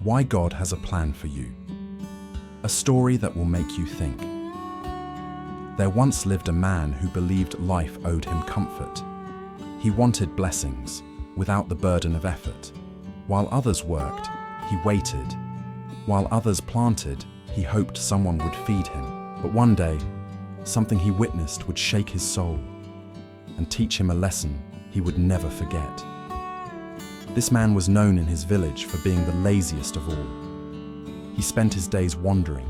Why God has a plan for you. A story that will make you think. There once lived a man who believed life owed him comfort. He wanted blessings without the burden of effort. While others worked, he waited. While others planted, he hoped someone would feed him. But one day, something he witnessed would shake his soul and teach him a lesson he would never forget. This man was known in his village for being the laziest of all. He spent his days wandering,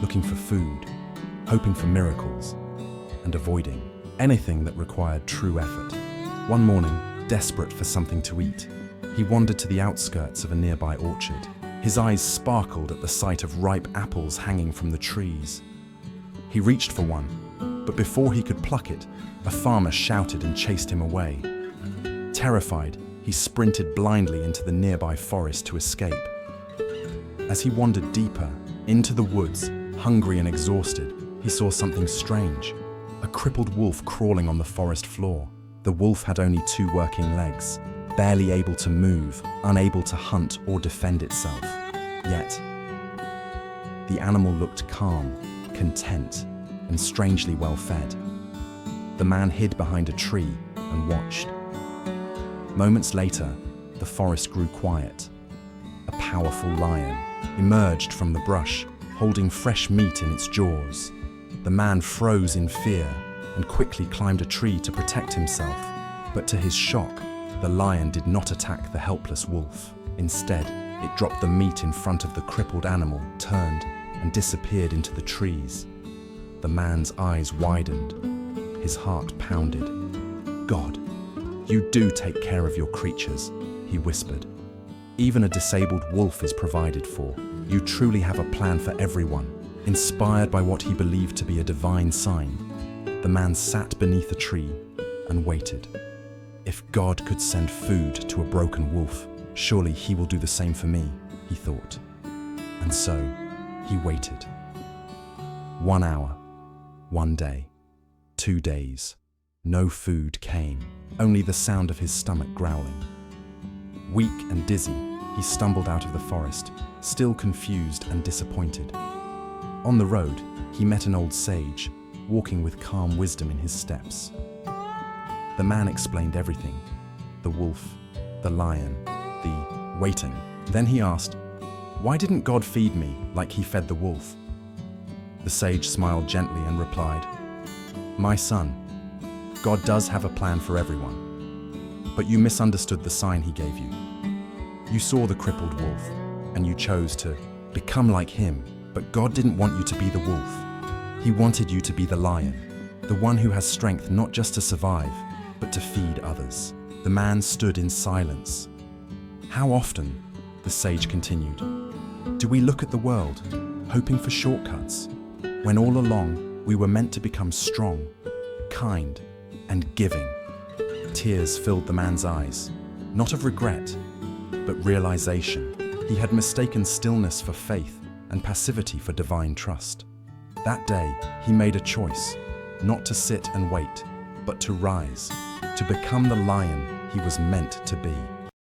looking for food, hoping for miracles, and avoiding anything that required true effort. One morning, desperate for something to eat, he wandered to the outskirts of a nearby orchard. His eyes sparkled at the sight of ripe apples hanging from the trees. He reached for one, but before he could pluck it, a farmer shouted and chased him away. Terrified, he sprinted blindly into the nearby forest to escape. As he wandered deeper into the woods, hungry and exhausted, he saw something strange. A crippled wolf crawling on the forest floor. The wolf had only 2 working legs, barely able to move, unable to hunt or defend itself. Yet, the animal looked calm, content, and strangely well fed. The man hid behind a tree and watched. Moments later, the forest grew quiet. A powerful lion emerged from the brush, holding fresh meat in its jaws. The man froze in fear and quickly climbed a tree to protect himself. But to his shock, the lion did not attack the helpless wolf. Instead, it dropped the meat in front of the crippled animal, turned, and disappeared into the trees. The man's eyes widened. His heart pounded. "God, you do take care of your creatures," he whispered. "Even a disabled wolf is provided for. You truly have a plan for everyone." Inspired by what he believed to be a divine sign, the man sat beneath a tree and waited. If God could send food to a broken wolf, surely he will do the same for me, he thought. And so, he waited. 1 hour, 1 day, 2 days. No food came, only the sound of his stomach growling. Weak and dizzy, he stumbled out of the forest, still confused and disappointed. On the road, he met an old sage, walking with calm wisdom in his steps. The man explained everything: the wolf, the lion, the waiting. Then he asked, "Why didn't God feed me like he fed the wolf?" The sage smiled gently and replied, "My son, God does have a plan for everyone, but you misunderstood the sign he gave you. You saw the crippled wolf, and you chose to become like him, but God didn't want you to be the wolf. He wanted you to be the lion, the one who has strength not just to survive, but to feed others." The man stood in silence. "How often," the sage continued, "do we look at the world, hoping for shortcuts, when all along we were meant to become strong, kind, and giving?" Tears filled the man's eyes, not of regret, but realization. He had mistaken stillness for faith and passivity for divine trust. That day, he made a choice, not to sit and wait, but to rise, to become the lion he was meant to be.